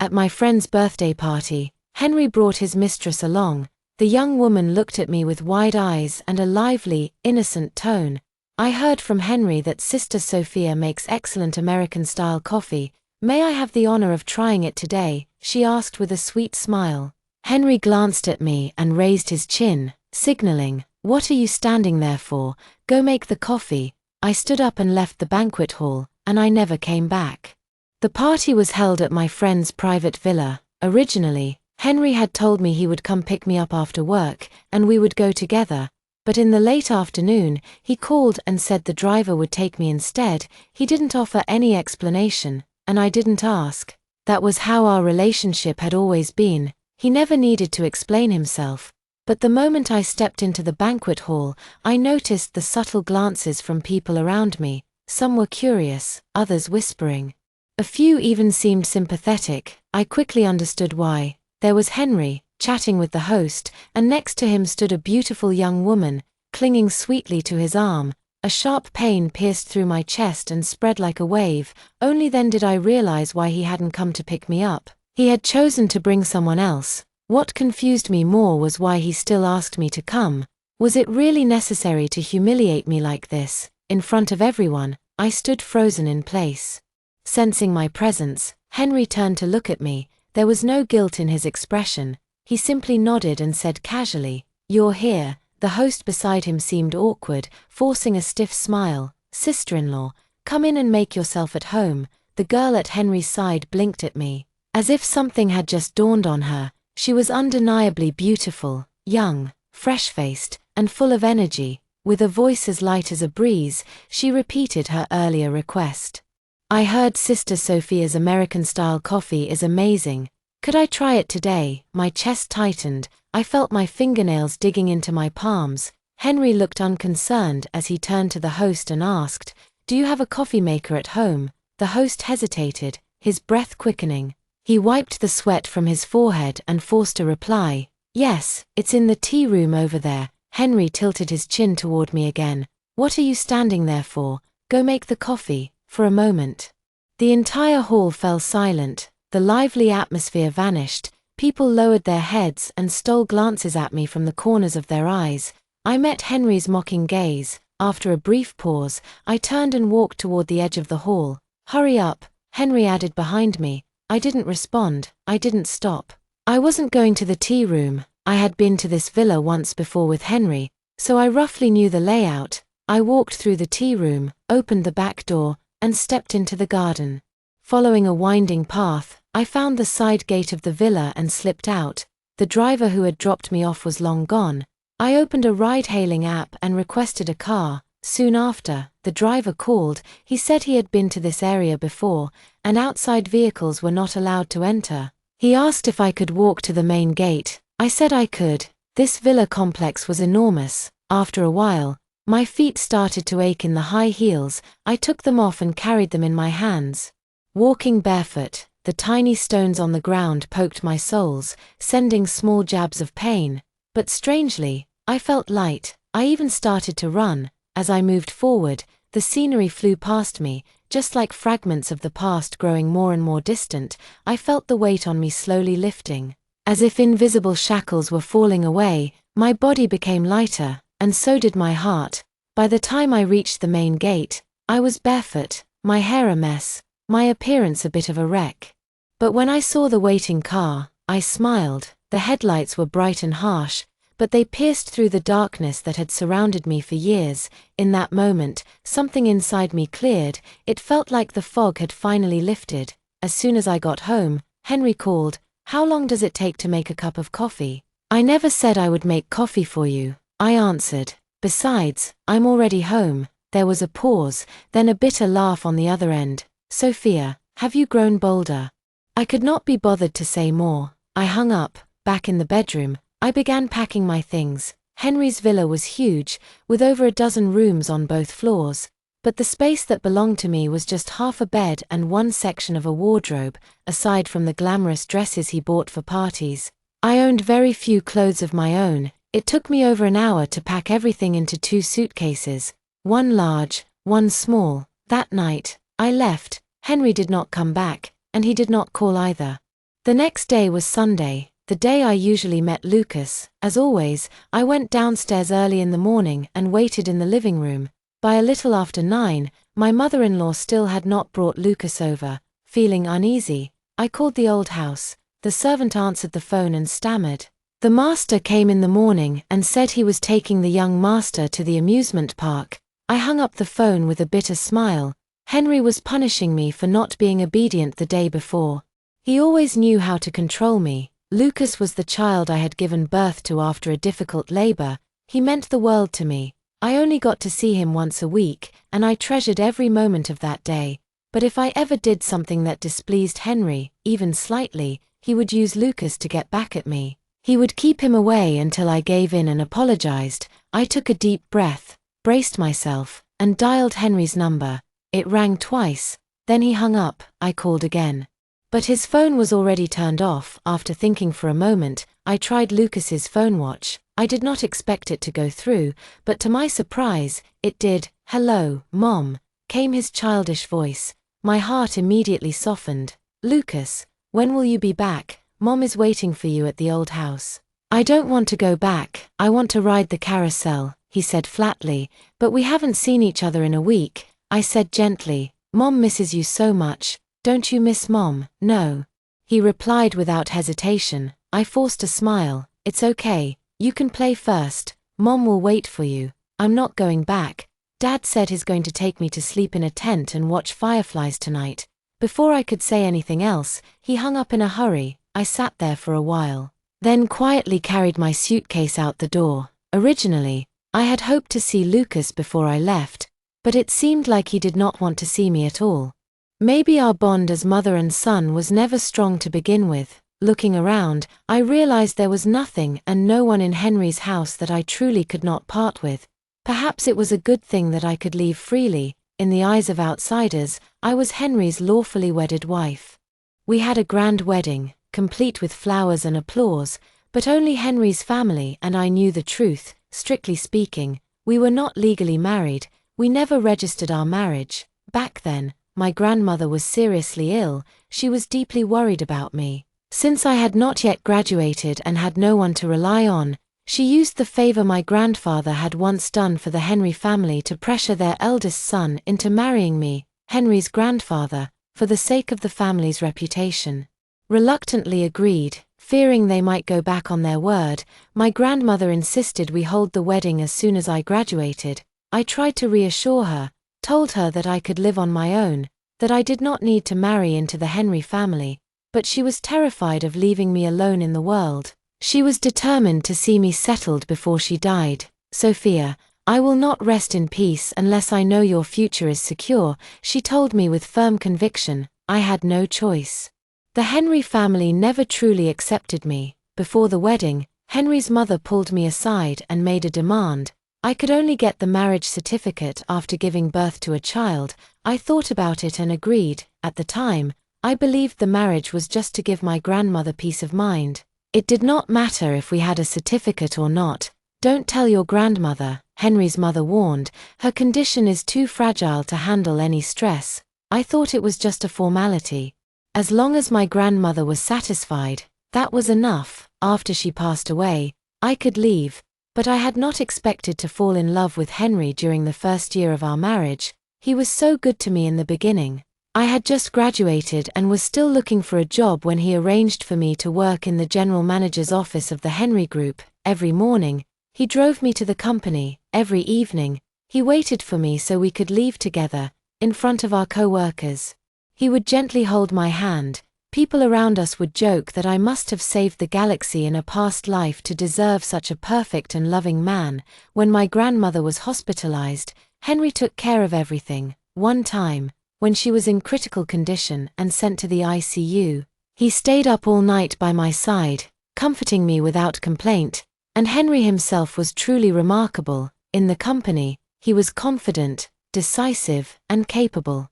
At my friend's birthday party, Henry brought his mistress along. The young woman looked at me with wide eyes and a lively, innocent tone. I heard from Henry that Sister Sophia makes excellent American-style coffee. May I have the honor of trying it today? She asked with a sweet smile. Henry glanced at me and raised his chin, signaling, "What are you standing there for? Go make the coffee." I stood up and left the banquet hall, and I never came back. The party was held at my friend's private villa. Originally, Henry had told me he would come pick me up after work, and we would go together. But in the late afternoon, he called and said the driver would take me instead. He didn't offer any explanation, and I didn't ask. That was how our relationship had always been. He never needed to explain himself. But the moment I stepped into the banquet hall, I noticed the subtle glances from people around me. Some were curious, others whispering. A few even seemed sympathetic. I quickly understood why. There was Henry, chatting with the host, and next to him stood a beautiful young woman, clinging sweetly to his arm. A sharp pain pierced through my chest and spread like a wave. Only then did I realize why he hadn't come to pick me up. He had chosen to bring someone else. What confused me more was why he still asked me to come. Was it really necessary to humiliate me like this, in front of everyone? I stood frozen in place. Sensing my presence, Henry turned to look at me. There was no guilt in his expression. He simply nodded and said casually, "You're here." The host beside him seemed awkward, forcing a stiff smile. "Sister-in-law, come in and make yourself at home." The girl at Henry's side blinked at me, as if something had just dawned on her. She was undeniably beautiful, young, fresh-faced, and full of energy. With a voice as light as a breeze, she repeated her earlier request. "I heard Sister Sophia's American-style coffee is amazing. Could I try it today?" My chest tightened. I felt my fingernails digging into my palms. Henry looked unconcerned as he turned to the host and asked, "Do you have a coffee maker at home?" The host hesitated, his breath quickening. He wiped the sweat from his forehead and forced a reply. "Yes, it's in the tea room over there." Henry tilted his chin toward me again. "What are you standing there for? Go make the coffee." For a moment, the entire hall fell silent. The lively atmosphere vanished. People lowered their heads and stole glances at me from the corners of their eyes. I met Henry's mocking gaze. After a brief pause, I turned and walked toward the edge of the hall. "Hurry up," Henry added behind me. I didn't respond. I didn't stop. I wasn't going to the tea room. I had been to this villa once before with Henry, so I roughly knew the layout. I walked through the tea room, opened the back door, and stepped into the garden. Following a winding path, I found the side gate of the villa and slipped out. The driver who had dropped me off was long gone. I opened a ride-hailing app and requested a car. Soon after, the driver called. He said he had been to this area before, and outside vehicles were not allowed to enter. He asked if I could walk to the main gate. I said I could. This villa complex was enormous. After a while, my feet started to ache in the high heels. I took them off and carried them in my hands. Walking barefoot, the tiny stones on the ground poked my soles, sending small jabs of pain. But strangely, I felt light. I even started to run. As I moved forward, the scenery flew past me, just like fragments of the past growing more and more distant. I felt the weight on me slowly lifting. As if invisible shackles were falling away, my body became lighter, and so did my heart. By the time I reached the main gate, I was barefoot, my hair a mess, my appearance a bit of a wreck. But when I saw the waiting car, I smiled. The headlights were bright and harsh, but they pierced through the darkness that had surrounded me for years. In that moment, something inside me cleared. It felt like the fog had finally lifted. As soon as I got home, Henry called, "How long does it take to make a cup of coffee?" "I never said I would make coffee for you," I answered. "Besides, I'm already home." There was a pause, then a bitter laugh on the other end. "Sophia, have you grown bolder?" I could not be bothered to say more. I hung up. Back in the bedroom, I began packing my things. Henry's villa was huge, with over a dozen rooms on both floors. But the space that belonged to me was just half a bed and one section of a wardrobe, aside from the glamorous dresses he bought for parties. I owned very few clothes of my own. It took me over an hour to pack everything into 2 suitcases, one large, one small. That night, I left. Henry did not come back, and he did not call either. The next day was Sunday, the day I usually met Lucas. As always, I went downstairs early in the morning and waited in the living room. By a little after 9, my mother-in-law still had not brought Lucas over. Feeling uneasy, I called the old house. The servant answered the phone and stammered. The master came in the morning and said he was taking the young master to the amusement park. I hung up the phone with a bitter smile. Henry was punishing me for not being obedient the day before. He always knew how to control me. Lucas was the child I had given birth to after a difficult labor. He meant the world to me. I only got to see him once a week, and I treasured every moment of that day. But if I ever did something that displeased Henry, even slightly, he would use Lucas to get back at me. He would keep him away until I gave in and apologized. I took a deep breath, braced myself, and dialed Henry's number. It rang twice, then he hung up. I called again. But his phone was already turned off. After thinking for a moment, I tried Lucas's phone watch. I did not expect it to go through, but to my surprise, it did. "Hello, Mom," came his childish voice. My heart immediately softened. "Lucas, when will you be back? Mom is waiting for you at the old house." "I don't want to go back, I want to ride the carousel," he said flatly. "But we haven't seen each other in a week," I said gently. "Mom misses you so much. Don't you miss Mom?" "No," he replied without hesitation. I forced a smile. "It's okay, you can play first. Mom will wait for you. I'm not going back. Dad said he's going to take me to sleep in a tent and watch fireflies tonight." Before I could say anything else, he hung up in a hurry. I sat there for a while, then quietly carried my suitcase out the door. Originally, I had hoped to see Lucas before I left, but it seemed like he did not want to see me at all. Maybe our bond as mother and son was never strong to begin with. Looking around, I realized there was nothing and no one in Henry's house that I truly could not part with. Perhaps it was a good thing that I could leave freely. In the eyes of outsiders, I was Henry's lawfully wedded wife. We had a grand wedding, complete with flowers and applause, but only Henry's family and I knew the truth. Strictly speaking, we were not legally married. We never registered our marriage. Back then, my grandmother was seriously ill. She was deeply worried about me. Since I had not yet graduated and had no one to rely on, she used the favor my grandfather had once done for the Henry family to pressure their eldest son into marrying me, Henry's grandfather, for the sake of the family's reputation. Reluctantly agreed, fearing they might go back on their word. My grandmother insisted we hold the wedding as soon as I graduated. I tried to reassure her, told her that I could live on my own, that I did not need to marry into the Henry family, but she was terrified of leaving me alone in the world. She was determined to see me settled before she died. "Sophia, I will not rest in peace unless I know your future is secure," she told me with firm conviction. I had no choice. The Henry family never truly accepted me. Before the wedding, Henry's mother pulled me aside and made a demand. I could only get the marriage certificate after giving birth to a child. I thought about it and agreed. At the time, I believed the marriage was just to give my grandmother peace of mind. It did not matter if we had a certificate or not. "Don't tell your grandmother," Henry's mother warned. "Her condition is too fragile to handle any stress." I thought it was just a formality. As long as my grandmother was satisfied, that was enough. After she passed away, I could leave. But I had not expected to fall in love with Henry during the first year of our marriage. He was so good to me in the beginning. I had just graduated and was still looking for a job when he arranged for me to work in the general manager's office of the Henry Group. Every morning, he drove me to the company. Every evening, he waited for me so we could leave together, in front of our co-workers. He would gently hold my hand. People around us would joke that I must have saved the galaxy in a past life to deserve such a perfect and loving man. When my grandmother was hospitalized, Henry took care of everything. One time, when she was in critical condition and sent to the ICU, he stayed up all night by my side, comforting me without complaint. And Henry himself was truly remarkable. In the company, he was confident, decisive, and capable.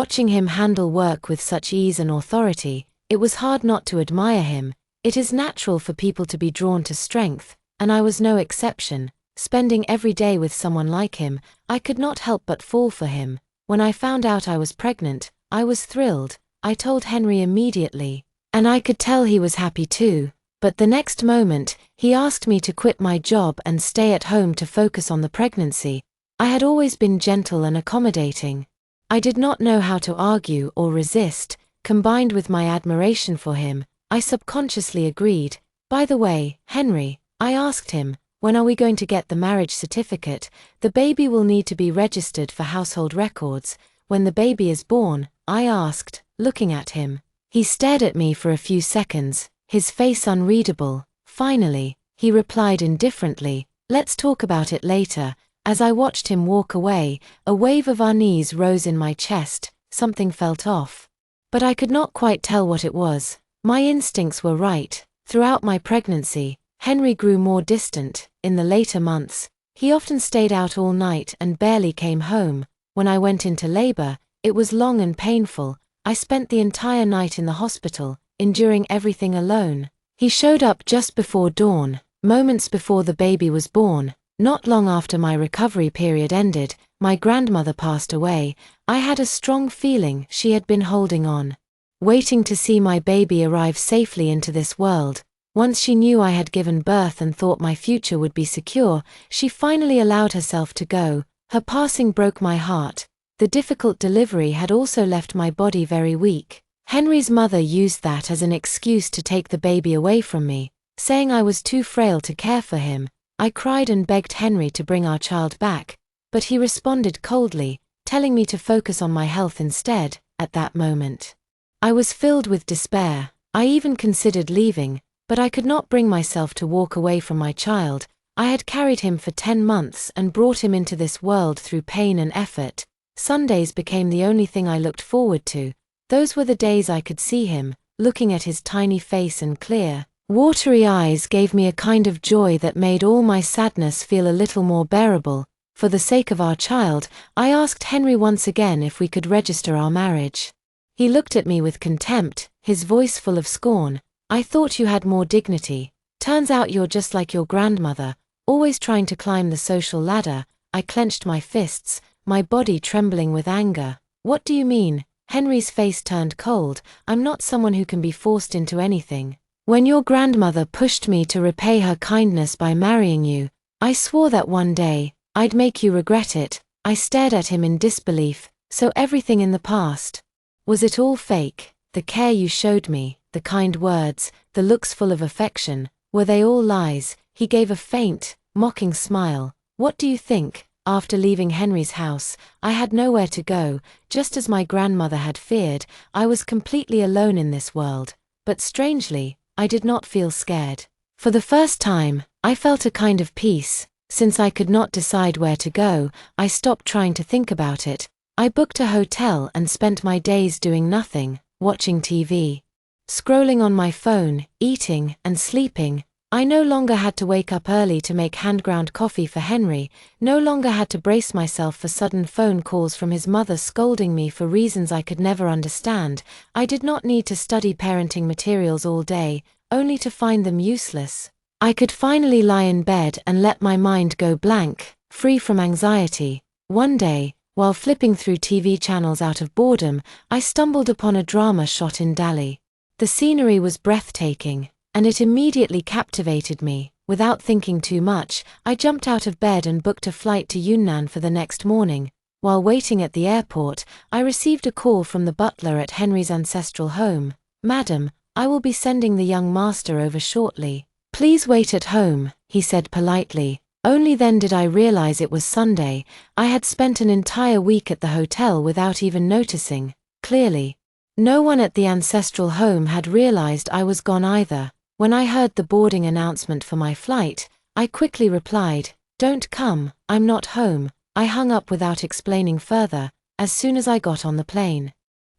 Watching him handle work with such ease and authority, it was hard not to admire him. It is natural for people to be drawn to strength, and I was no exception. Spending every day with someone like him, I could not help but fall for him. When I found out I was pregnant, I was thrilled. I told Henry immediately. And I could tell he was happy too, but the next moment, he asked me to quit my job and stay at home to focus on the pregnancy. I had always been gentle and accommodating. I did not know how to argue or resist. Combined with my admiration for him, I subconsciously agreed. By the way, Henry, I asked him, when are we going to get the marriage certificate? The baby will need to be registered for household records. When the baby is born, I asked, looking at him. He stared at me for a few seconds, his face unreadable. Finally, he replied indifferently, let's talk about it later. As I watched him walk away, a wave of unease rose in my chest. Something felt off. But I could not quite tell what it was. My instincts were right. Throughout my pregnancy, Henry grew more distant. In the later months, he often stayed out all night and barely came home. When I went into labor, it was long and painful. I spent the entire night in the hospital, enduring everything alone. He showed up just before dawn, moments before the baby was born. Not long after my recovery period ended, my grandmother passed away. I had a strong feeling she had been holding on, waiting to see my baby arrive safely into this world. Once she knew I had given birth and thought my future would be secure, she finally allowed herself to go. Her passing broke my heart. The difficult delivery had also left my body very weak. Henry's mother used that as an excuse to take the baby away from me, saying I was too frail to care for him. I cried and begged Henry to bring our child back, but he responded coldly, telling me to focus on my health instead. At that moment, I was filled with despair. I even considered leaving, but I could not bring myself to walk away from my child. I had carried him for 10 months and brought him into this world through pain and effort. Sundays became the only thing I looked forward to. Those were the days I could see him, looking at his tiny face and clear, watery eyes gave me a kind of joy that made all my sadness feel a little more bearable. For the sake of our child, I asked Henry once again if we could register our marriage. He looked at me with contempt, his voice full of scorn. I thought you had more dignity. Turns out you're just like your grandmother, always trying to climb the social ladder. I clenched my fists, my body trembling with anger. What do you mean? Henry's face turned cold. I'm not someone who can be forced into anything. When your grandmother pushed me to repay her kindness by marrying you, I swore that one day, I'd make you regret it. I stared at him in disbelief. So everything in the past, was it all fake? The care you showed me, the kind words, the looks full of affection, were they all lies? He gave a faint, mocking smile. What do you think? After leaving Henry's house, I had nowhere to go. Just as my grandmother had feared, I was completely alone in this world. But strangely, I did not feel scared. For the first time, I felt a kind of peace. Since I could not decide where to go, I stopped trying to think about it. I booked a hotel and spent my days doing nothing, watching TV, scrolling on my phone, eating and sleeping. I no longer had to wake up early to make hand-ground coffee for Henry, no longer had to brace myself for sudden phone calls from his mother scolding me for reasons I could never understand. I did not need to study parenting materials all day, only to find them useless. I could finally lie in bed and let my mind go blank, free from anxiety. One day, while flipping through TV channels out of boredom, I stumbled upon a drama shot in Delhi. The scenery was breathtaking, and it immediately captivated me. Without thinking too much, I jumped out of bed and booked a flight to Yunnan for the next morning. While waiting at the airport, I received a call from the butler at Henry's ancestral home. "Madam, I will be sending the young master over shortly. Please wait at home," he said politely. Only then did I realize it was Sunday. I had spent an entire week at the hotel without even noticing. Clearly, no one at the ancestral home had realized I was gone either. When I heard the boarding announcement for my flight, I quickly replied, "Don't come, I'm not home." I hung up without explaining further. As soon as I got on the plane,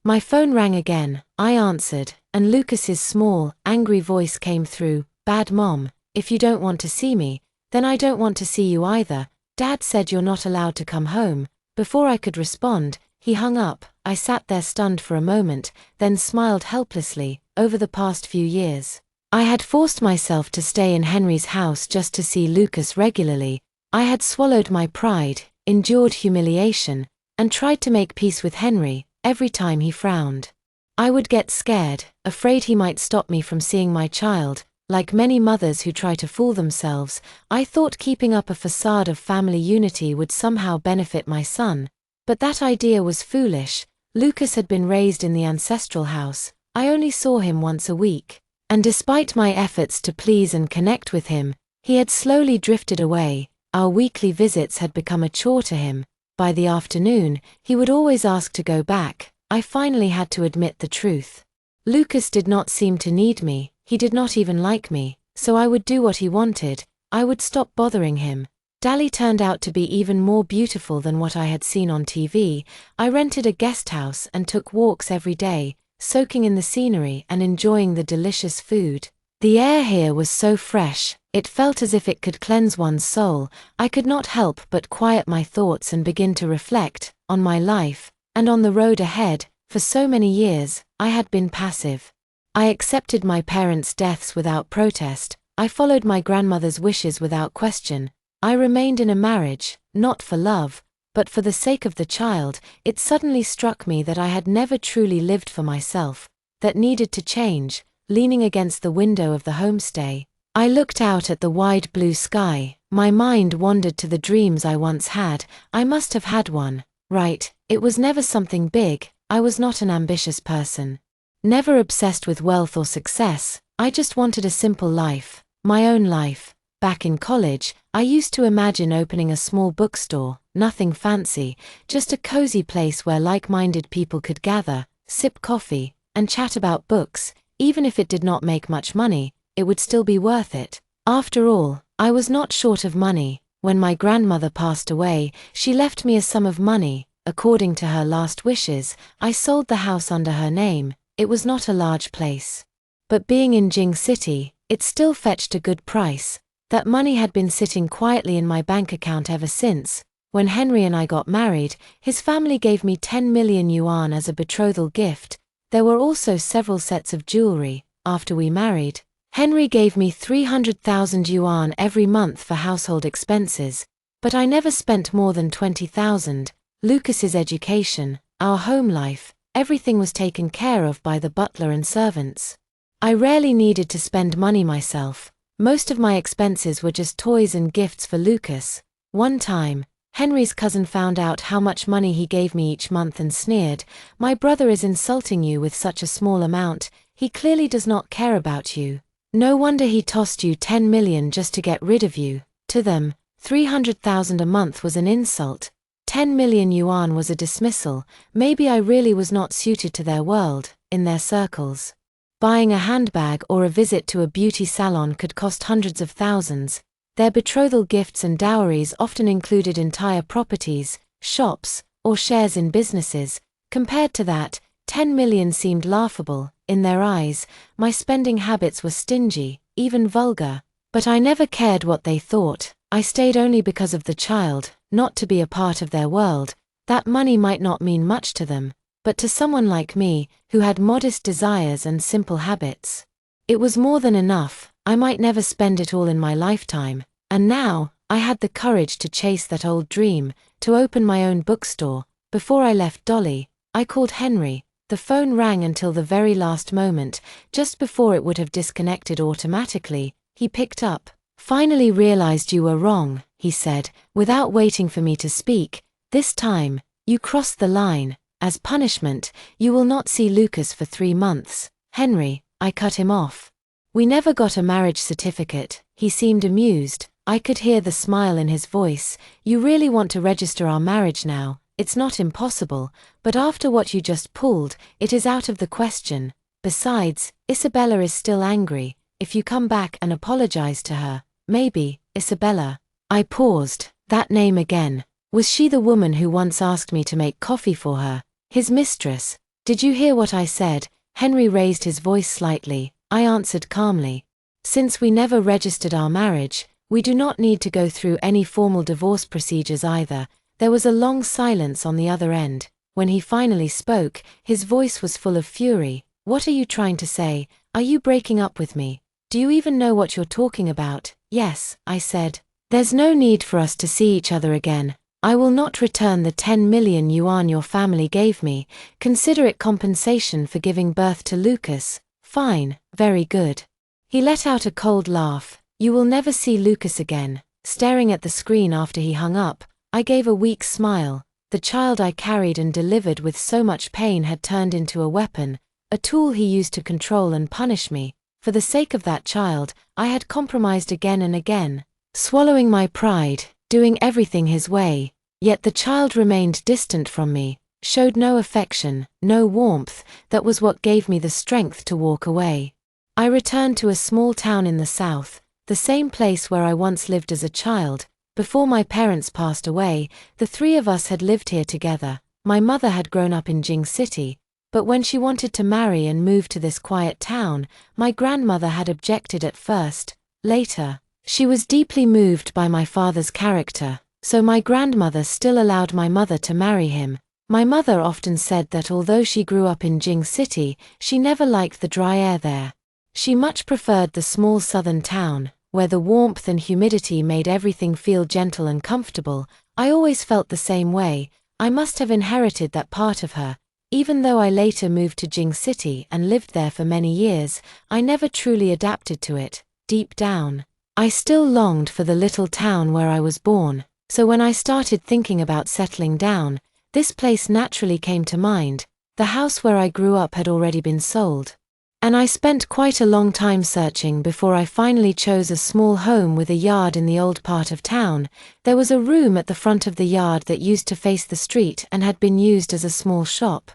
my phone rang again. I answered, and Lucas's small, angry voice came through. "Bad mom, if you don't want to see me, then I don't want to see you either. Dad said you're not allowed to come home." Before I could respond, he hung up. I sat there stunned for a moment, then smiled helplessly. Over the past few years, I had forced myself to stay in Henry's house just to see Lucas regularly. I had swallowed my pride, endured humiliation, and tried to make peace with Henry. Every time he frowned, I would get scared, afraid he might stop me from seeing my child. Like many mothers who try to fool themselves, I thought keeping up a facade of family unity would somehow benefit my son. But that idea was foolish. Lucas had been raised in the ancestral house. I only saw him once a week. And despite my efforts to please and connect with him, he had slowly drifted away. Our weekly visits had become a chore to him. By the afternoon, he would always ask to go back. I finally had to admit the truth. Lucas did not seem to need me. He did not even like me, so I would do what he wanted. I would stop bothering him. Dali turned out to be even more beautiful than what I had seen on TV. I rented a guest house and took walks every day, soaking in the scenery and enjoying the delicious food. The air here was so fresh, it felt as if it could cleanse one's soul. I could not help but quiet my thoughts and begin to reflect on my life and on the road ahead. For so many years, I had been passive. I accepted my parents' deaths without protest. I followed my grandmother's wishes without question. I remained in a marriage, not for love, but for the sake of the child. It suddenly struck me that I had never truly lived for myself, that needed to change. Leaning against the window of the homestay, I looked out at the wide blue sky. My mind wandered to the dreams I once had. I must have had one, right? It was never something big. I was not an ambitious person. Never obsessed with wealth or success. I just wanted a simple life, my own life. Back in college, I used to imagine opening a small bookstore, nothing fancy, just a cozy place where like-minded people could gather, sip coffee, and chat about books. Even if it did not make much money, it would still be worth it. After all, I was not short of money. When my grandmother passed away, she left me a sum of money. According to her last wishes, I sold the house under her name. It was not a large place. But being in Jing City, it still fetched a good price. That money had been sitting quietly in my bank account ever since. When Henry and I got married, his family gave me 10 million yuan as a betrothal gift. There were also several sets of jewelry. After we married, Henry gave me 300,000 yuan every month for household expenses, but I never spent more than 20,000. Lucas's education, our home life, everything was taken care of by the butler and servants. I rarely needed to spend money myself. Most of my expenses were just toys and gifts for Lucas. One time, Henry's cousin found out how much money he gave me each month and sneered, "My brother is insulting you with such a small amount. He clearly does not care about you. No wonder he tossed you 10 million just to get rid of you." To them, 300,000 a month was an insult. 10 million yuan was a dismissal. Maybe I really was not suited to their world, in their circles. Buying a handbag or a visit to a beauty salon could cost hundreds of thousands. Their betrothal gifts and dowries often included entire properties, shops, or shares in businesses. Compared to that, 10 million seemed laughable. In their eyes, my spending habits were stingy, even vulgar. But I never cared what they thought. I stayed only because of the child, not to be a part of their world. That money might not mean much to them, but to someone like me, who had modest desires and simple habits, it was more than enough. I might never spend it all in my lifetime, and now, I had the courage to chase that old dream, to open my own bookstore. Before I left Dolly, I called Henry. The phone rang until the very last moment, just before it would have disconnected automatically. He picked up. "Finally realized you were wrong," he said, without waiting for me to speak. "This time, you crossed the line. As punishment, you will not see Lucas for 3 months. Henry," I cut him off. "We never got a marriage certificate." He seemed amused. I could hear the smile in his voice. "You really want to register our marriage now? It's not impossible, but after what you just pulled, it is out of the question. Besides, Isabella is still angry. If you come back and apologize to her, maybe." Isabella. I paused. That name again. Was she the woman who once asked me to make coffee for her? His mistress. "Did you hear what I said?" Henry raised his voice slightly. I answered calmly. "Since we never registered our marriage, we do not need to go through any formal divorce procedures either." There was a long silence on the other end. When he finally spoke, his voice was full of fury. "What are you trying to say? Are you breaking up with me? Do you even know what you're talking about?" "Yes," I said. "There's no need for us to see each other again. I will not return the 10 million yuan your family gave me. Consider it compensation for giving birth to Lucas. Fine, very good. He let out a cold laugh. You will never see Lucas again. Staring at the screen after he hung up, I gave a weak smile. The child I carried and delivered with so much pain had turned into a weapon, a tool he used to control and punish me. For the sake of that child, I had compromised again and again, swallowing my pride, doing everything his way. Yet the child remained distant from me, showed no affection, no warmth. That was what gave me the strength to walk away. I returned to a small town in the south, the same place where I once lived as a child. Before my parents passed away, the three of us had lived here together. My mother had grown up in Jing City, but when she wanted to marry and move to this quiet town, my grandmother had objected at first. Later, she was deeply moved by my father's character, so my grandmother still allowed my mother to marry him. My mother often said that although she grew up in Jing City, she never liked the dry air there. She much preferred the small southern town, where the warmth and humidity made everything feel gentle and comfortable. I always felt the same way. I must have inherited that part of her. Even though I later moved to Jing City and lived there for many years, I never truly adapted to it. Deep down, I still longed for the little town where I was born. So when I started thinking about settling down, this place naturally came to mind. The house where I grew up had already been sold, and I spent quite a long time searching before I finally chose a small home with a yard in the old part of town. There was a room at the front of the yard that used to face the street and had been used as a small shop.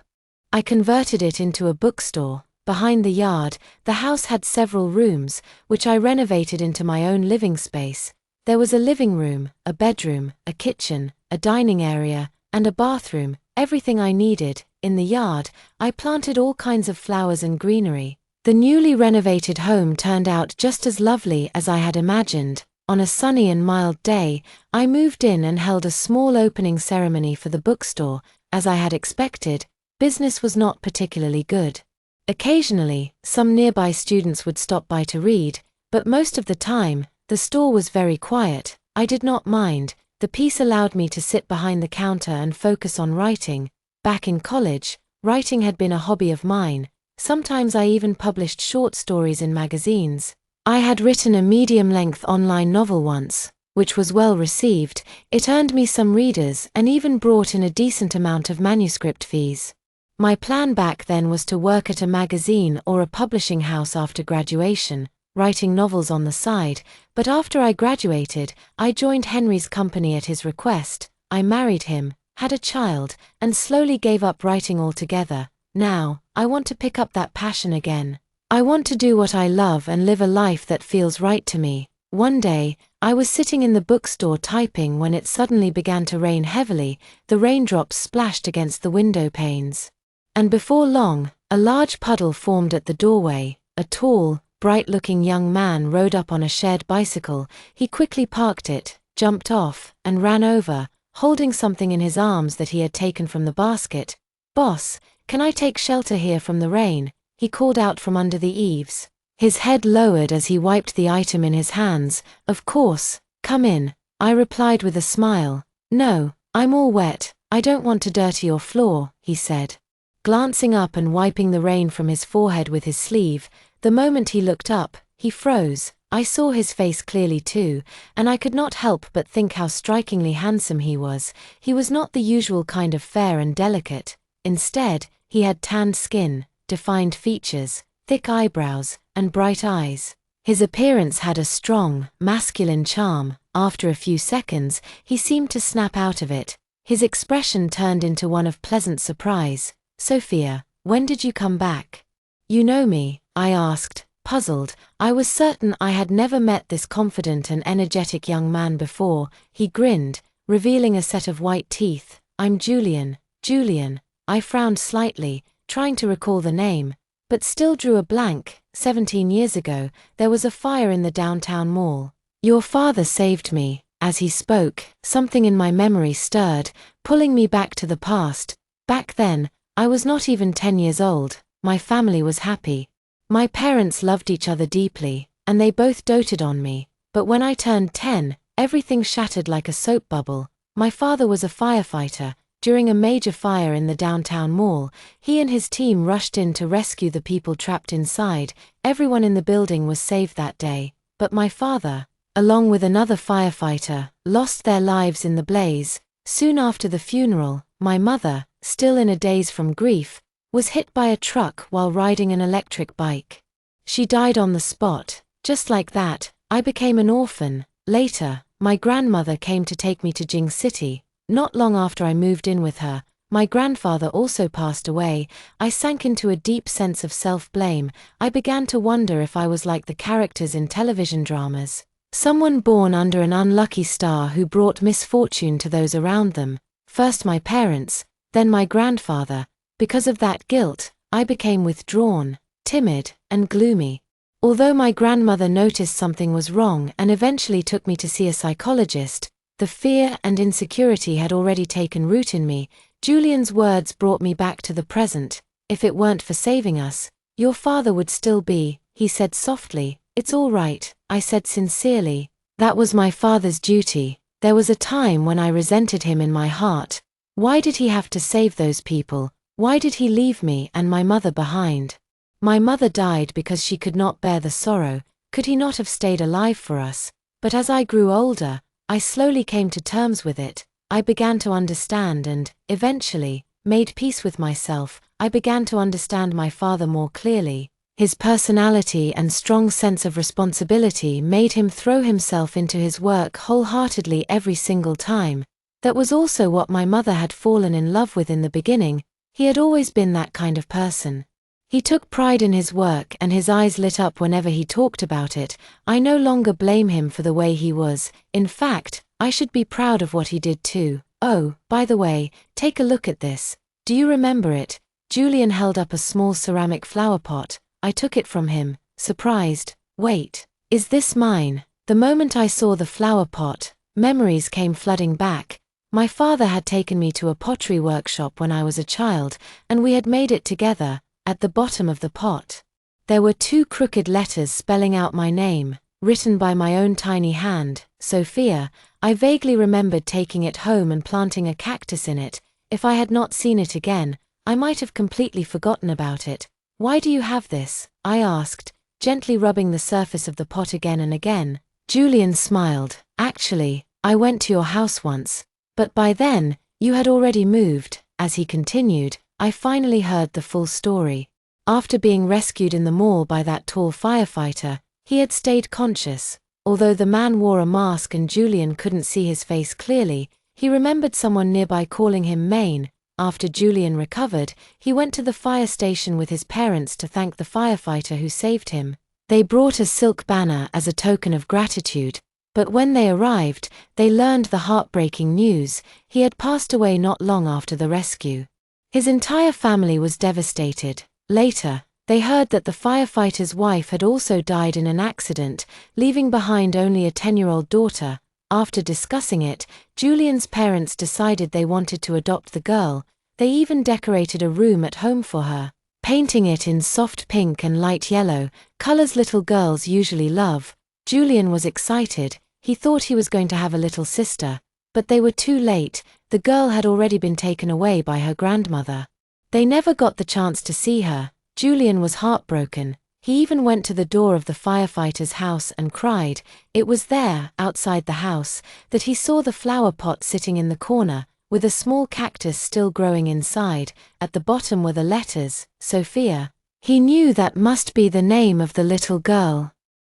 I converted it into a bookstore. Behind the yard, the house had several rooms, which I renovated into my own living space. There was a living room, a bedroom, a kitchen, a dining area, and a bathroom, everything I needed. In the yard, I planted all kinds of flowers and greenery. The newly renovated home turned out just as lovely as I had imagined. On a sunny and mild day, I moved in and held a small opening ceremony for the bookstore. As I had expected, business was not particularly good. Occasionally, some nearby students would stop by to read, but most of the time, the store was very quiet. I did not mind. The peace allowed me to sit behind the counter and focus on writing. Back in college, writing had been a hobby of mine. Sometimes I even published short stories in magazines. I had written a medium-length online novel once, which was well received. It earned me some readers and even brought in a decent amount of manuscript fees. My plan back then was to work at a magazine or a publishing house after graduation, writing novels on the side, but after I graduated, I joined Henry's company at his request. I married him, had a child, and slowly gave up writing altogether. Now, I want to pick up that passion again. I want to do what I love and live a life that feels right to me. One day, I was sitting in the bookstore typing when it suddenly began to rain heavily. The raindrops splashed against the window panes. And before long, a large puddle formed at the doorway. A tall, bright-looking young man rode up on a shared bicycle. He quickly parked it, jumped off, and ran over, holding something in his arms that he had taken from the basket. "Boss, can I take shelter here from the rain?" he called out from under the eaves. His head lowered as he wiped the item in his hands. "Of course, come in," I replied with a smile. "No, I'm all wet. I don't want to dirty your floor," he said, glancing up and wiping the rain from his forehead with his sleeve. The moment he looked up, he froze. I saw his face clearly too, and I could not help but think how strikingly handsome he was. He was not the usual kind of fair and delicate. Instead, he had tanned skin, defined features, thick eyebrows, and bright eyes. His appearance had a strong, masculine charm. After a few seconds, he seemed to snap out of it. His expression turned into one of pleasant surprise. "Sophia, when did you come back?" "You know me?" I asked, puzzled. I was certain I had never met this confident and energetic young man before. He grinned, revealing a set of white teeth. "I'm Julian." "Julian." I frowned slightly, trying to recall the name, but still drew a blank. 17 years ago, there was a fire in the downtown mall. "Your father saved me." As he spoke, something in my memory stirred, pulling me back to the past. Back then, I was not even 10 years old. My family was happy. My parents loved each other deeply, and they both doted on me. But when I turned 10, everything shattered like a soap bubble. My father was a firefighter. During a major fire in the downtown mall, he and his team rushed in to rescue the people trapped inside. Everyone in the building was saved that day, but my father, along with another firefighter, lost their lives in the blaze. Soon after the funeral, my mother, still in a daze from grief, was hit by a truck while riding an electric bike. She died on the spot. Just like that, I became an orphan. Later, my grandmother came to take me to Jing City. Not long after I moved in with her, my grandfather also passed away. I sank into a deep sense of self-blame. I began to wonder if I was like the characters in television dramas. Someone born under an unlucky star who brought misfortune to those around them. First my parents, then my grandfather. Because of that guilt, I became withdrawn, timid, and gloomy. Although my grandmother noticed something was wrong and eventually took me to see a psychologist, the fear and insecurity had already taken root in me. Julian's words brought me back to the present. If it weren't for saving us, your father would still be, he said softly. It's all right, I said sincerely. That was my father's duty. There was a time when I resented him in my heart. Why did he have to save those people? Why did he leave me and my mother behind? My mother died because she could not bear the sorrow. Could he not have stayed alive for us? But as I grew older, I slowly came to terms with it. I began to understand and, eventually, made peace with myself. I began to understand my father more clearly. His personality and strong sense of responsibility made him throw himself into his work wholeheartedly every single time. That was also what my mother had fallen in love with in the beginning. He had always been that kind of person. He took pride in his work and his eyes lit up whenever he talked about it. I no longer blame him for the way he was. In fact, I should be proud of what he did too. Oh, by the way, take a look at this. Do you remember it? Julian held up a small ceramic flower pot. I took it from him, surprised. Wait, is this mine? The moment I saw the flower pot, memories came flooding back. My father had taken me to a pottery workshop when I was a child, and we had made it together. At the bottom of the pot, there were 2 crooked letters spelling out my name, written by my own tiny hand, Sophia. I vaguely remembered taking it home and planting a cactus in it. If I had not seen it again, I might have completely forgotten about it. Why do you have this? I asked, gently rubbing the surface of the pot again and again. Julian smiled. Actually, I went to your house once. But by then, you had already moved. As he continued, I finally heard the full story. After being rescued in the mall by that tall firefighter, he had stayed conscious. Although the man wore a mask and Julian couldn't see his face clearly, he remembered someone nearby calling him Maine. After Julian recovered, he went to the fire station with his parents to thank the firefighter who saved him. They brought a silk banner as a token of gratitude. But when they arrived, they learned the heartbreaking news. He had passed away not long after the rescue. His entire family was devastated. Later, they heard that the firefighter's wife had also died in an accident, leaving behind only a 10-year-old daughter. After discussing it, Julian's parents decided they wanted to adopt the girl. They even decorated a room at home for her, painting it in soft pink and light yellow, colors little girls usually love. Julian was excited. He thought he was going to have a little sister. But they were too late. The girl had already been taken away by her grandmother. They never got the chance to see her. Julian was heartbroken. He even went to the door of the firefighter's house and cried. It was there, outside the house, that he saw the flower pot sitting in the corner, with a small cactus still growing inside. At the bottom were the letters, Sophia. He knew that must be the name of the little girl.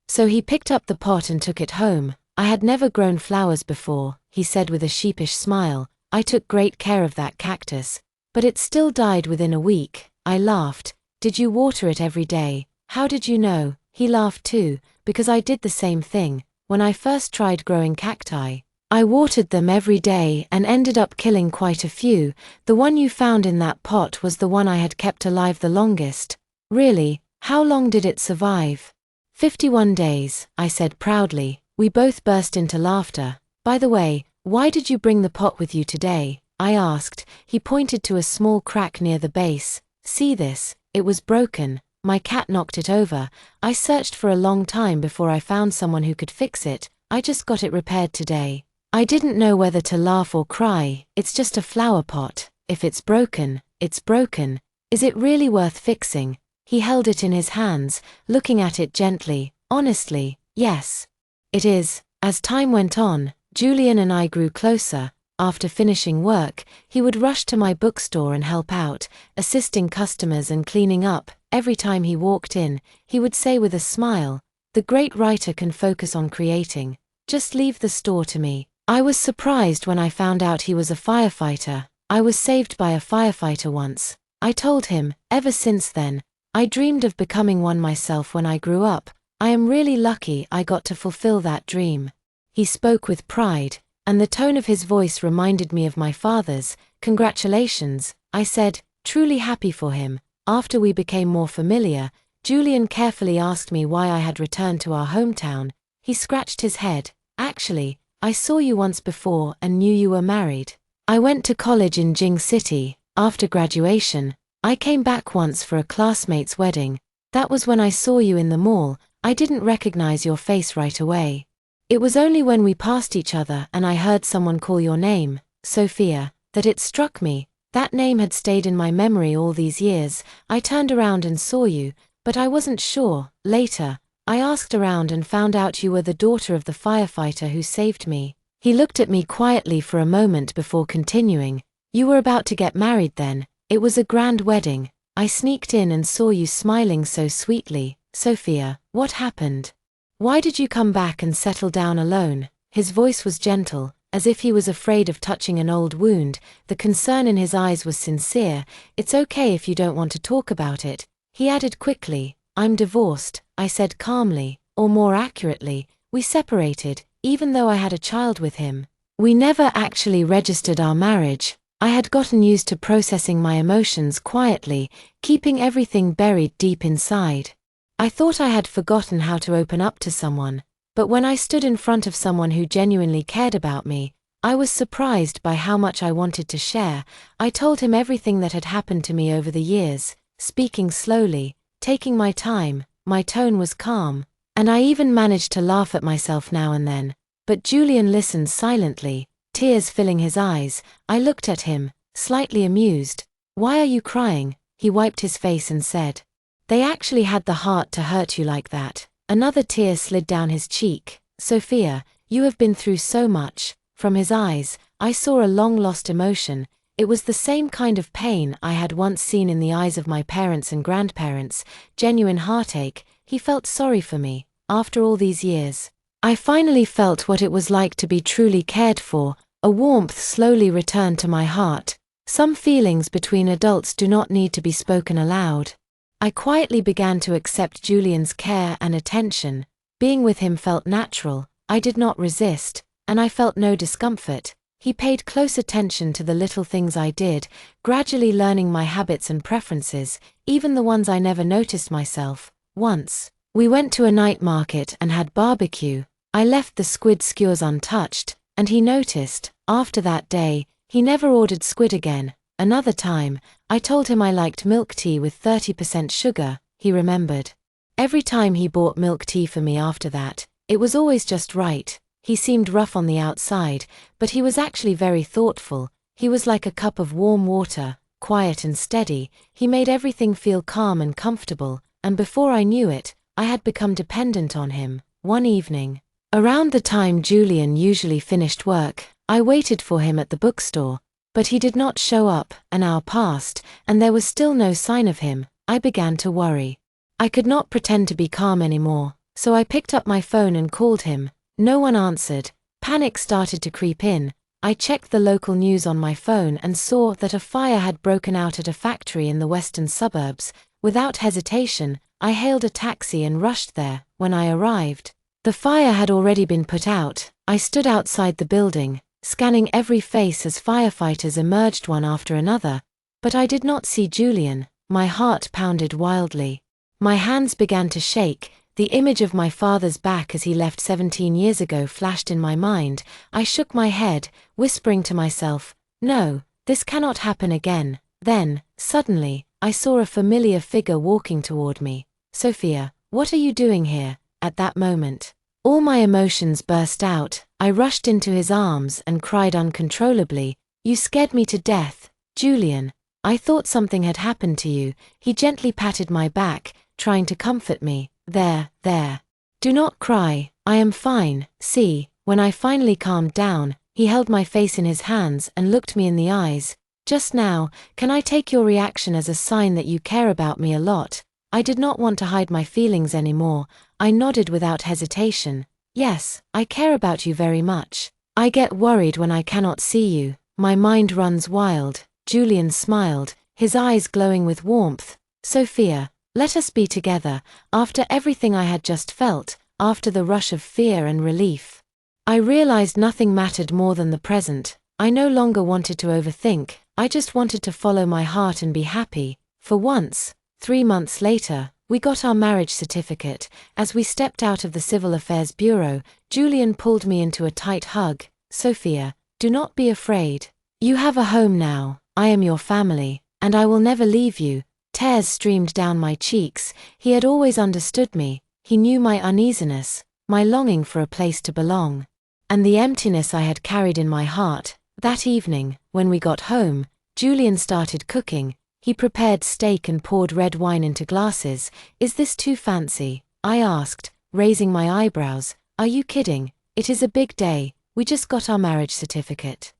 So he picked up the pot and took it home. I had never grown flowers before, he said with a sheepish smile. I took great care of that cactus. But it still died within a week. I laughed. Did you water it every day? How did you know? He laughed too, because I did the same thing. When I first tried growing cacti, I watered them every day and ended up killing quite a few. The one you found in that pot was the one I had kept alive the longest. Really? How long did it survive? 51 days, I said proudly. We both burst into laughter. By the way, why did you bring the pot with you today? I asked. He pointed to a small crack near the base. See this? It was broken. My cat knocked it over. I searched for a long time before I found someone who could fix it. I just got it repaired today. I didn't know whether to laugh or cry. It's just a flower pot. If it's broken, it's broken. Is it really worth fixing? He held it in his hands, looking at it gently. Honestly, yes. It is. As time went on, Julian and I grew closer. After finishing work, he would rush to my bookstore and help out, assisting customers and cleaning up. Every time he walked in, he would say with a smile, "The great writer can focus on creating. Just leave the store to me." I was surprised when I found out he was a firefighter. I was saved by a firefighter once. I told him, ever since then, I dreamed of becoming one myself when I grew up. I am really lucky I got to fulfill that dream. He spoke with pride, and the tone of his voice reminded me of my father's. "Congratulations," I said, truly happy for him. After we became more familiar, Julian carefully asked me why I had returned to our hometown. He scratched his head. "Actually, I saw you once before and knew you were married. I went to college in Jing City. After graduation, I came back once for a classmate's wedding. That was when I saw you in the mall. I didn't recognize your face right away. It was only when we passed each other and I heard someone call your name, Sophia, that it struck me. That name had stayed in my memory all these years. I turned around and saw you, but I wasn't sure. Later, I asked around and found out you were the daughter of the firefighter who saved me." He looked at me quietly for a moment before continuing. "You were about to get married then. It was a grand wedding. I sneaked in and saw you smiling so sweetly. Sophia, what happened? Why did you come back and settle down alone?" His voice was gentle, as if he was afraid of touching an old wound. The concern in his eyes was sincere. "It's okay if you don't want to talk about it," he added quickly. "I'm divorced," I said calmly, or more accurately, we separated, even though I had a child with him. We never actually registered our marriage. I had gotten used to processing my emotions quietly, keeping everything buried deep inside. I thought I had forgotten how to open up to someone, but when I stood in front of someone who genuinely cared about me, I was surprised by how much I wanted to share. I told him everything that had happened to me over the years, speaking slowly, taking my time. My tone was calm, and I even managed to laugh at myself now and then. But Julian listened silently, tears filling his eyes. I looked at him, slightly amused. "Why are you crying?" He wiped his face and said, "They actually had the heart to hurt you like that." Another tear slid down his cheek. "Sophia, you have been through so much." From his eyes, I saw a long-lost emotion. It was the same kind of pain I had once seen in the eyes of my parents and grandparents, genuine heartache. He felt sorry for me. After all these years, I finally felt what it was like to be truly cared for. A warmth slowly returned to my heart. Some feelings between adults do not need to be spoken aloud. I quietly began to accept Julian's care and attention. Being with him felt natural. I did not resist, and I felt no discomfort. He paid close attention to the little things I did, gradually learning my habits and preferences, even the ones I never noticed myself. Once, we went to a night market and had barbecue. I left the squid skewers untouched, and he noticed. After that day, he never ordered squid again. Another time, I told him I liked milk tea with 30% sugar. He remembered. Every time he bought milk tea for me after that, it was always just right. He seemed rough on the outside, but he was actually very thoughtful. He was like a cup of warm water, quiet and steady. He made everything feel calm and comfortable, and before I knew it, I had become dependent on him. One evening, around the time Julian usually finished work, I waited for him at the bookstore, but he did not show up. An hour passed, and there was still no sign of him. I began to worry. I could not pretend to be calm anymore, so I picked up my phone and called him. No one answered. Panic started to creep in. I checked the local news on my phone and saw that a fire had broken out at a factory in the western suburbs. Without hesitation, I hailed a taxi and rushed there. When I arrived, the fire had already been put out. I stood outside the building, scanning every face as firefighters emerged one after another. But I did not see Julian. My heart pounded wildly. My hands began to shake. The image of my father's back as he left 17 years ago flashed in my mind. I shook my head, whispering to myself, "No, this cannot happen again." Then, suddenly, I saw a familiar figure walking toward me. "Sophia, what are you doing here?" At that moment, all my emotions burst out. I rushed into his arms and cried uncontrollably, "You scared me to death, Julian. I thought something had happened to you." He gently patted my back, trying to comfort me. There. Do not cry, I am fine." See, when I finally calmed down, he held my face in his hands and looked me in the eyes. "Just now, can I take your reaction as a sign that you care about me a lot?" I did not want to hide my feelings anymore. I nodded without hesitation. "Yes, I care about you very much. I get worried when I cannot see you. My mind runs wild." Julian smiled, his eyes glowing with warmth. "Sophia, let us be together, after everything I had just felt, after the rush of fear and relief." I realized nothing mattered more than the present. I no longer wanted to overthink, I just wanted to follow my heart and be happy. For once, 3 months later, we got our marriage certificate. As we stepped out of the Civil Affairs Bureau, Julian pulled me into a tight hug. "Sophia, do not be afraid. You have a home now. I am your family, and I will never leave you." Tears streamed down my cheeks. He had always understood me. He knew my uneasiness, my longing for a place to belong, and the emptiness I had carried in my heart. That evening, when we got home, Julian started cooking. He prepared steak and poured red wine into glasses. "Is this too fancy?" I asked, raising my eyebrows. "Are you kidding? It is a big day. We just got our marriage certificate.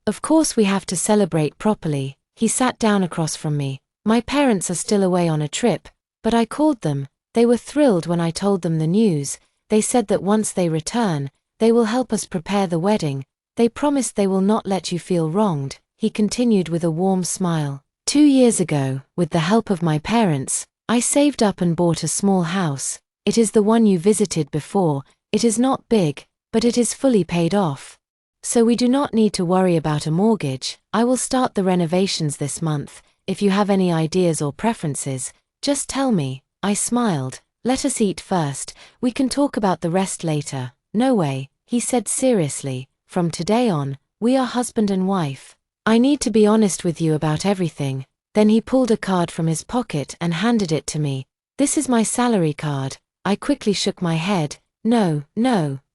Of course we have to celebrate properly." He sat down across from me. "My parents are still away on a trip, but I called them. They were thrilled when I told them the news. They said that once they return, they will help us prepare the wedding. They promised they will not let you feel wronged." He continued with a warm smile. 2 years ago, with the help of my parents, I saved up and bought a small house. It is the one you visited before. It is not big, but it is fully paid off. So we do not need to worry about a mortgage. I will start the renovations this month. If you have any ideas or preferences, just tell me." I smiled. "Let us eat first. We can talk about the rest later." "No way," he said seriously. "From today on, we are husband and wife. I need to be honest with you about everything." Then he pulled a card from his pocket and handed it to me. "This is my salary card." I quickly shook my head. No,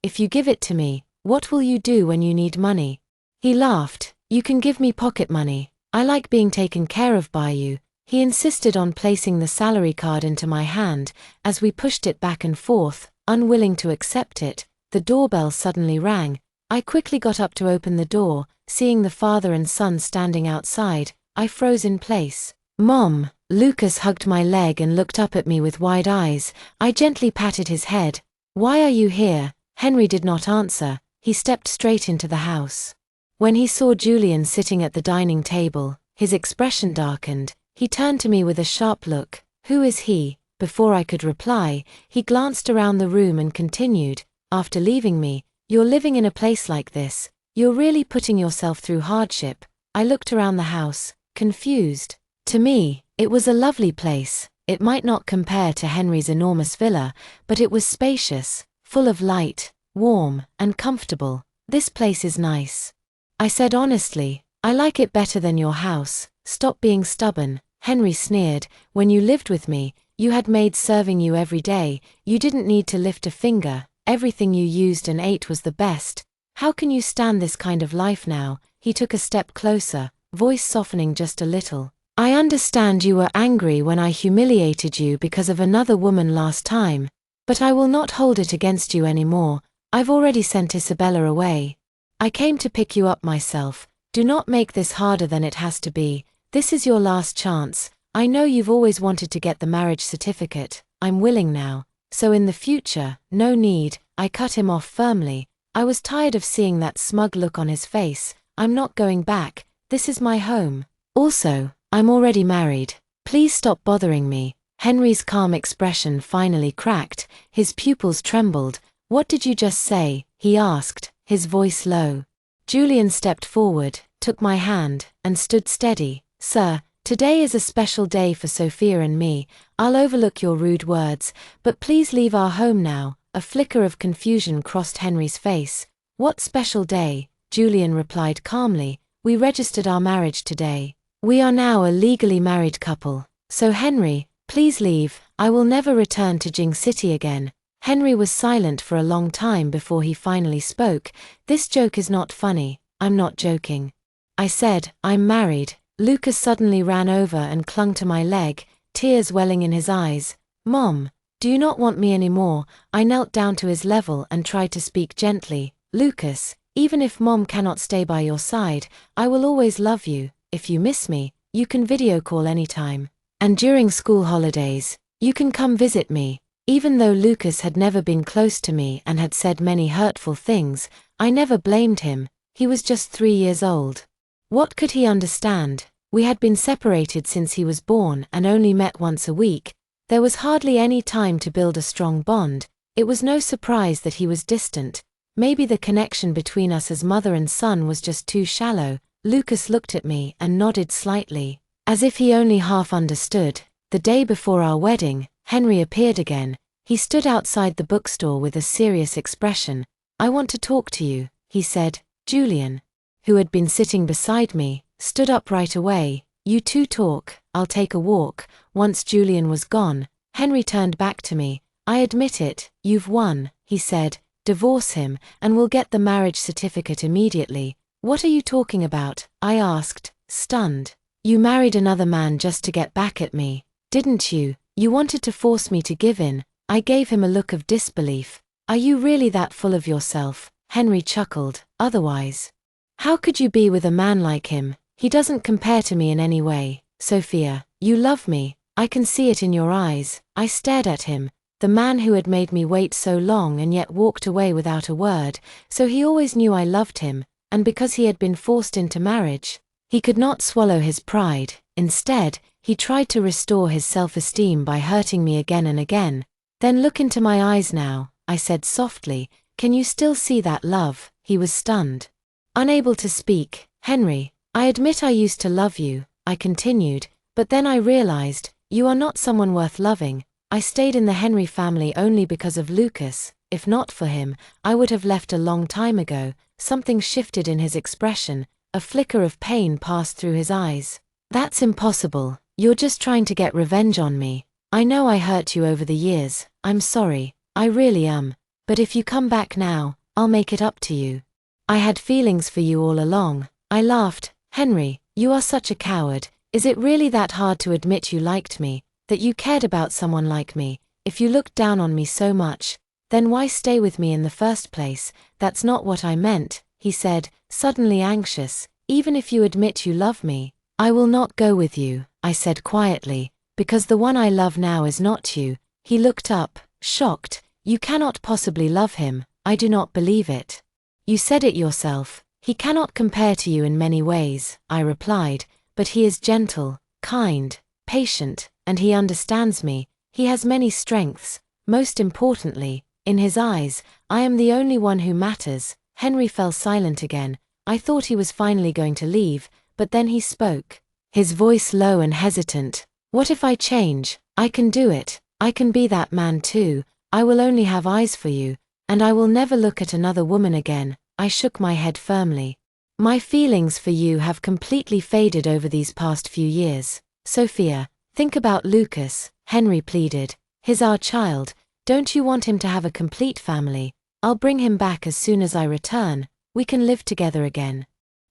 if you give it to me, what will you do when you need money?" He laughed. "You can give me pocket money. I like being taken care of by you." He insisted on placing the salary card into my hand. As we pushed it back and forth, unwilling to accept it, the doorbell suddenly rang. I quickly got up to open the door. Seeing the father and son standing outside, I froze in place. "Mom!" Lucas hugged my leg and looked up at me with wide eyes. I gently patted his head. "Why are you here?" Henry did not answer. He stepped straight into the house. When he saw Julian sitting at the dining table, his expression darkened. He turned to me with a sharp look. "Who is he?" Before I could reply, he glanced around the room and continued, "After leaving me, you're living in a place like this. You're really putting yourself through hardship." I looked around the house, confused. To me, it was a lovely place. It might not compare to Henry's enormous villa, but it was spacious, full of light, warm, and comfortable. "This place is nice," I said honestly. "I like it better than your house." "Stop being stubborn," Henry sneered. "When you lived with me, you had maids serving you every day. You didn't need to lift a finger. Everything you used and ate was the best. How can you stand this kind of life now?" He took a step closer, voice softening just a little. "I understand you were angry when I humiliated you because of another woman last time, but I will not hold it against you anymore. I've already sent Isabella away. I came to pick you up myself. Do not make this harder than it has to be. This is your last chance. I know you've always wanted to get the marriage certificate. I'm willing now. So in the future, no need." I cut him off firmly. I was tired of seeing that smug look on his face. "I'm not going back. This is my home. Also, I'm already married. Please stop bothering me." Henry's calm expression finally cracked. His pupils trembled. "What did you just say?" he asked, his voice low. Julian stepped forward, took my hand, and stood steady. "Sir, today is a special day for Sophia and me. I'll overlook your rude words, but please leave our home now." A flicker of confusion crossed Henry's face. "What special day?" Julian replied calmly. "We registered our marriage today. We are now a legally married couple. So Henry, please leave. I will never return to Jing City again." Henry was silent for a long time before he finally spoke. "This joke is not funny, I'm not joking." I said, "I'm married." Lucas suddenly ran over and clung to my leg, tears welling in his eyes. "Mom, do you not want me anymore?" I knelt down to his level and tried to speak gently. "Lucas, even if Mom cannot stay by your side, I will always love you. If you miss me, you can video call anytime. And during school holidays, you can come visit me." Even though Lucas had never been close to me and had said many hurtful things, I never blamed him. He was just 3 years old. What could he understand? We had been separated since he was born and only met once a week. There was hardly any time to build a strong bond. It was no surprise that he was distant. Maybe the connection between us as mother and son was just too shallow. Lucas looked at me and nodded slightly, as if he only half understood. The day before our wedding, Henry appeared again. He stood outside the bookstore with a serious expression. "I want to talk to you," he said. Julian, who had been sitting beside me, stood up right away. "You two talk, I'll take a walk." Once Julian was gone, Henry turned back to me. "I admit it, you've won," he said. "Divorce him, and we'll get the marriage certificate immediately." "What are you talking about?" I asked, stunned. "You married another man just to get back at me, didn't you? You wanted to force me to give in." I gave him a look of disbelief. "Are you really that full of yourself?" Henry chuckled. "Otherwise, how could you be with a man like him? He doesn't compare to me in any way." "Sophia, you love me. I can see it in your eyes." I stared at him. The man who had made me wait so long and yet walked away without a word. So he always knew I loved him, and because he had been forced into marriage, he could not swallow his pride. Instead, he tried to restore his self-esteem by hurting me again and again. "Then look into my eyes now," I said softly. "Can you still see that love?" He was stunned, unable to speak. "Henry, I admit I used to love you," I continued, "but then I realized, you are not someone worth loving. I stayed in the Henry family only because of Lucas. If not for him, I would have left a long time ago." Something shifted in his expression. A flicker of pain passed through his eyes. "That's impossible. You're just trying to get revenge on me. I know I hurt you over the years. I'm sorry. I really am. But if you come back now, I'll make it up to you. I had feelings for you all along." I laughed. "Henry, you are such a coward. Is it really that hard to admit you liked me, that you cared about someone like me? If you looked down on me so much, then why stay with me in the first place?" "That's not what I meant," he said, suddenly anxious. "Even if you admit you love me, I will not go with you," I said quietly, "because the one I love now is not you." He looked up, shocked. "You cannot possibly love him. I do not believe it. You said it yourself. He cannot compare to you in many ways," I replied, "but he is gentle, kind, patient, and he understands me. He has many strengths. Most importantly, in his eyes, I am the only one who matters." Henry fell silent again. I thought he was finally going to leave, but then he spoke, his voice low and hesitant. "What if I change? I can do it. I can be that man too. I will only have eyes for you, and I will never look at another woman again." I shook my head firmly. "My feelings for you have completely faded over these past few years. Sophia, think about Lucas," Henry pleaded. "He's our child. Don't you want him to have a complete family? I'll bring him back as soon as I return. We can live together again.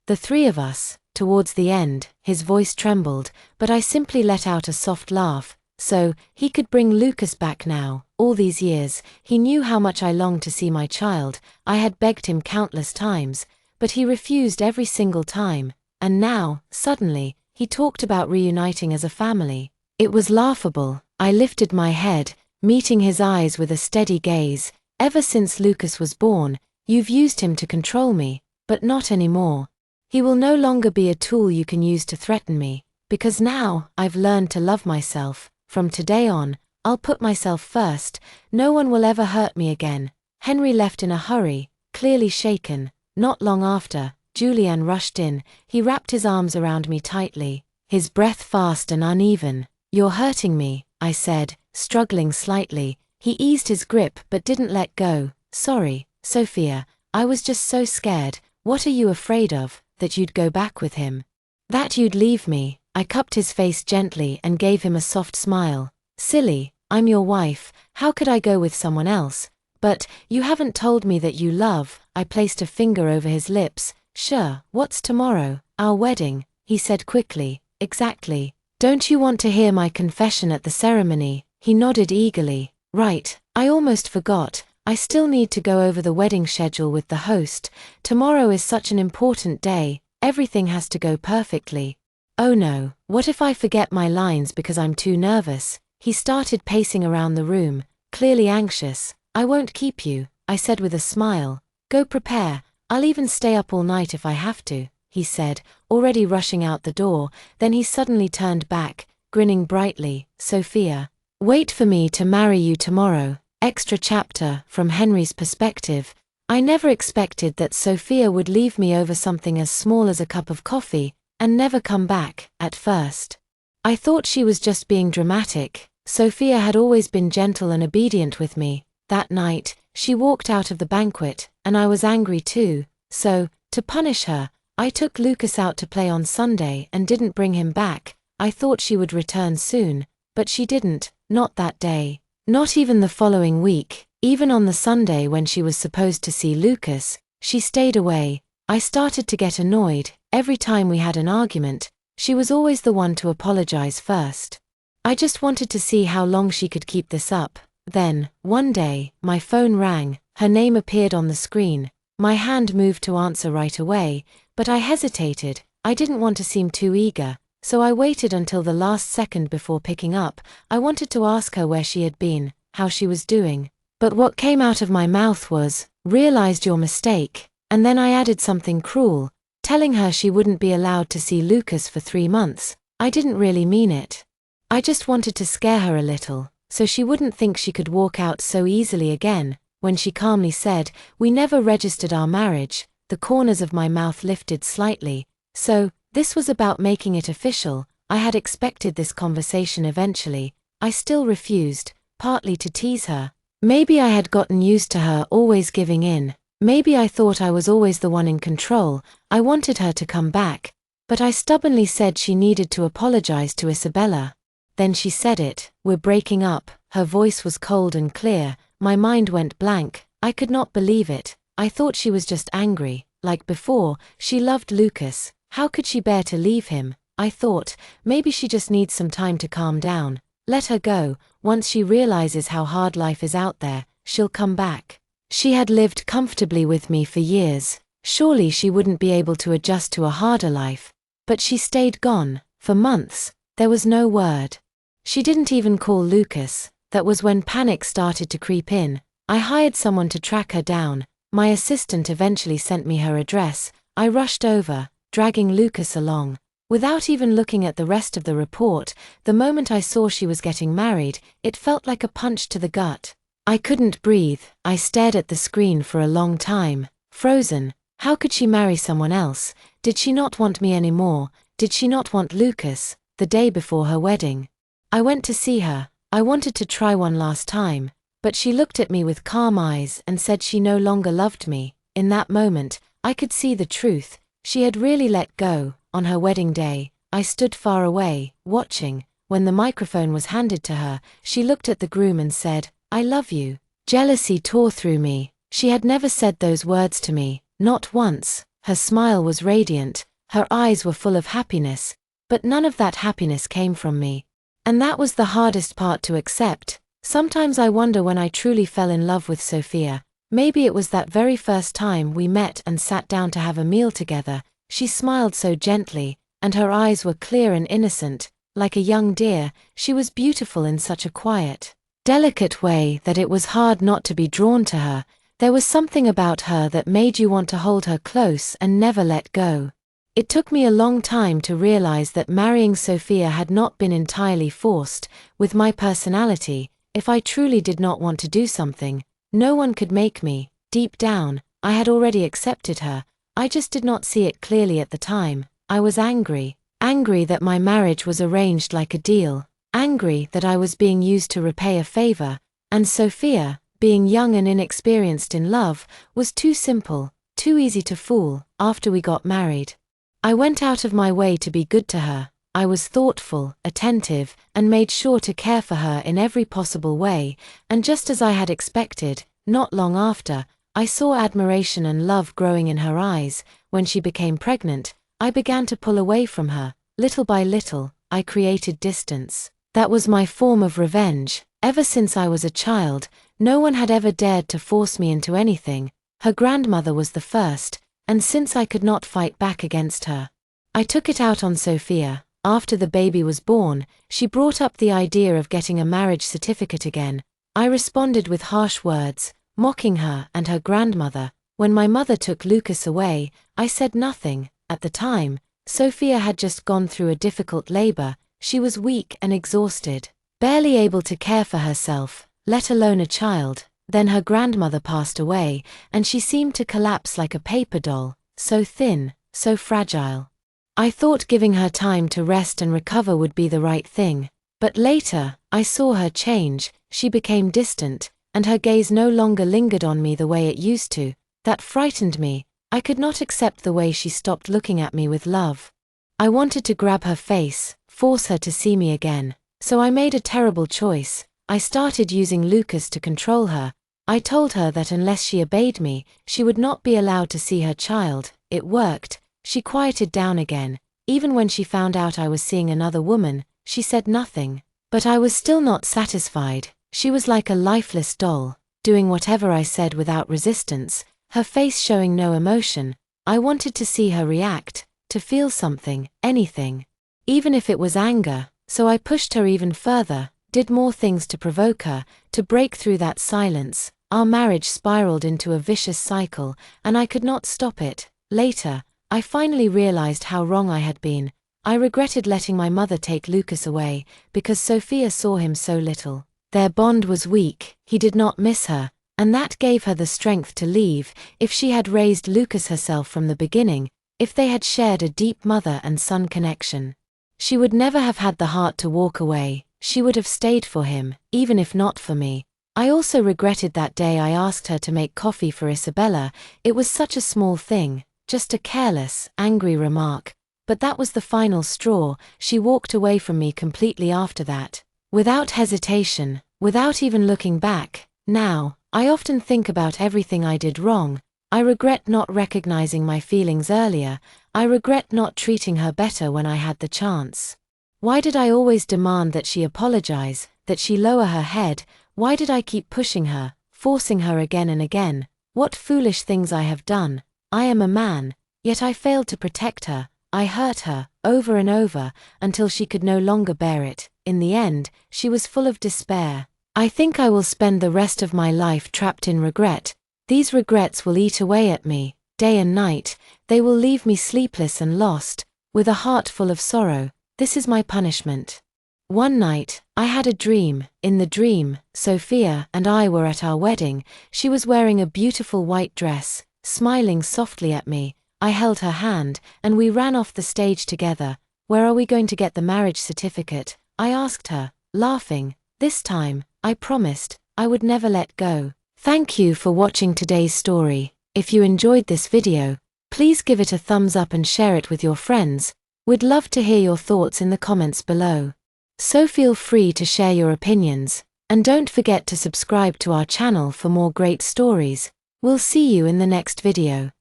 The three of us." Towards the end, his voice trembled, but I simply let out a soft laugh. So, he could bring Lucas back now. All these years, he knew how much I longed to see my child. I had begged him countless times, but he refused every single time. And now, suddenly, he talked about reuniting as a family. It was laughable. I lifted my head, meeting his eyes with a steady gaze. "Ever since Lucas was born, you've used him to control me, but not anymore. He will no longer be a tool you can use to threaten me, because now I've learned to love myself. From today on, I'll put myself first. No one will ever hurt me again." Henry left in a hurry, clearly shaken. Not long after, Julian rushed in. He wrapped his arms around me tightly, his breath fast and uneven. "You're hurting me," I said, struggling slightly. He eased his grip but didn't let go. "Sorry, Sophia, I was just so scared." "What are you afraid of? That you'd go back with him? That you'd leave me?" I cupped his face gently and gave him a soft smile. "Silly, I'm your wife, how could I go with someone else? But, you haven't told me that you love. I placed a finger over his lips. Sure, what's tomorrow? Our wedding, he said quickly. Exactly. Don't you want to hear my confession at the ceremony? He nodded eagerly. Right, I almost forgot. I still need to go over the wedding schedule with the host. Tomorrow is such an important day, everything has to go perfectly. Oh no, what if I forget my lines because I'm too nervous? He started pacing around the room, clearly anxious. I won't keep you, I said with a smile. Go prepare, I'll even stay up all night if I have to, he said, already rushing out the door. Then he suddenly turned back, grinning brightly. Sophia, wait for me to marry you tomorrow. Extra chapter. From Henry's perspective, I never expected that Sophia would leave me over something as small as a cup of coffee, and never come back. At first, I thought she was just being dramatic. Sophia had always been gentle and obedient with me. That night, she walked out of the banquet, and I was angry too. So, to punish her, I took Lucas out to play on Sunday and didn't bring him back. I thought she would return soon, but she didn't, not that day. Not even the following week. Even on the Sunday when she was supposed to see Lucas, she stayed away. I started to get annoyed. Every time we had an argument, she was always the one to apologize first. I just wanted to see how long she could keep this up. Then, one day, my phone rang. Her name appeared on the screen. My hand moved to answer right away, but I hesitated. I didn't want to seem too eager, so I waited until the last second before picking up. I wanted to ask her where she had been, how she was doing. But what came out of my mouth was, realized your mistake, and then I added something cruel, telling her she wouldn't be allowed to see Lucas for 3 months. I didn't really mean it. I just wanted to scare her a little, so she wouldn't think she could walk out so easily again. When she calmly said, we never registered our marriage, the corners of my mouth lifted slightly. So, this was about making it official. I had expected this conversation eventually. I still refused, partly to tease her. Maybe I had gotten used to her always giving in. Maybe I thought I was always the one in control. I wanted her to come back. But I stubbornly said she needed to apologize to Isabella. Then she said it. We're breaking up. Her voice was cold and clear. My mind went blank. I could not believe it. I thought she was just angry. Like before, she loved Lucas. How could she bear to leave him? I thought, maybe she just needs some time to calm down. Let her go. Once she realizes how hard life is out there, she'll come back. She had lived comfortably with me for years. Surely she wouldn't be able to adjust to a harder life. But she stayed gone. For months. There was no word. She didn't even call Lucas. That was when panic started to creep in. I hired someone to track her down. My assistant eventually sent me her address. I rushed over, dragging Lucas along. Without even looking at the rest of the report, the moment I saw she was getting married, it felt like a punch to the gut. I couldn't breathe. I stared at the screen for a long time, frozen. How could she marry someone else? Did she not want me anymore? Did she not want Lucas? The day before her wedding, I went to see her. I wanted to try one last time, but she looked at me with calm eyes and said she no longer loved me. In that moment, I could see the truth. She had really let go. On her wedding day, I stood far away, watching. When the microphone was handed to her, she looked at the groom and said, I love you. Jealousy tore through me. She had never said those words to me, not once. Her smile was radiant, her eyes were full of happiness, but none of that happiness came from me. And that was the hardest part to accept. Sometimes I wonder when I truly fell in love with Sophia. Maybe it was that very first time we met and sat down to have a meal together. She smiled so gently, and her eyes were clear and innocent, like a young deer. She was beautiful in such a quiet, delicate way that it was hard not to be drawn to her. There was something about her that made you want to hold her close and never let go. It took me a long time to realize that marrying Sophia had not been entirely forced. With my personality, if I truly did not want to do something, no one could make me. Deep down, I had already accepted her. I just did not see it clearly at the time. I was angry. Angry that my marriage was arranged like a deal. Angry that I was being used to repay a favor. And Sophia, being young and inexperienced in love, was too simple, too easy to fool. After we got married, I went out of my way to be good to her. I was thoughtful, attentive, and made sure to care for her in every possible way, and just as I had expected, not long after, I saw admiration and love growing in her eyes. When she became pregnant, I began to pull away from her. Little by little, I created distance. That was my form of revenge. Ever since I was a child, no one had ever dared to force me into anything. Her grandmother was the first, and since I could not fight back against her, I took it out on Sophia. After the baby was born, she brought up the idea of getting a marriage certificate again. I responded with harsh words, mocking her and her grandmother. When my mother took Lucas away, I said nothing. At the time, Sophia had just gone through a difficult labor. She was weak and exhausted, barely able to care for herself, let alone a child. Then her grandmother passed away, and she seemed to collapse like a paper doll, so thin, so fragile. I thought giving her time to rest and recover would be the right thing. But later, I saw her change. She became distant, and her gaze no longer lingered on me the way it used to. That frightened me. I could not accept the way she stopped looking at me with love. I wanted to grab her face, force her to see me again. So I made a terrible choice. I started using Lucas to control her. I told her that unless she obeyed me, she would not be allowed to see her child. It worked. She quieted down again. Even when she found out I was seeing another woman, she said nothing. But I was still not satisfied. She was like a lifeless doll, doing whatever I said without resistance, her face showing no emotion. I wanted to see her react, to feel something, anything. Even if it was anger. So I pushed her even further, did more things to provoke her, to break through that silence. Our marriage spiraled into a vicious cycle, and I could not stop it. Later, I finally realized how wrong I had been. I regretted letting my mother take Lucas away, because Sophia saw him so little. Their bond was weak, he did not miss her, and that gave her the strength to leave. If she had raised Lucas herself from the beginning, if they had shared a deep mother and son connection, she would never have had the heart to walk away. She would have stayed for him, even if not for me. I also regretted that day I asked her to make coffee for Isabella. It was such a small thing, just a careless, angry remark. But that was the final straw. She walked away from me completely after that, without hesitation, without even looking back. Now, I often think about everything I did wrong. I regret not recognizing my feelings earlier. I regret not treating her better when I had the chance. Why did I always demand that she apologize, that she lower her head? Why did I keep pushing her, forcing her again and again? What foolish things I have done. I am a man, yet I failed to protect her. I hurt her, over and over, until she could no longer bear it. In the end, she was full of despair. I think I will spend the rest of my life trapped in regret. These regrets will eat away at me, day and night. They will leave me sleepless and lost, with a heart full of sorrow. This is my punishment. One night, I had a dream. In the dream, Sophia and I were at our wedding. She was wearing a beautiful white dress, smiling softly at me. I held her hand, and we ran off the stage together. Where are we going to get the marriage certificate? I asked her, laughing. This time, I promised, I would never let go. Thank you for watching today's story. If you enjoyed this video, please give it a thumbs up and share it with your friends. We'd love to hear your thoughts in the comments below. So feel free to share your opinions, and don't forget to subscribe to our channel for more great stories. We'll see you in the next video.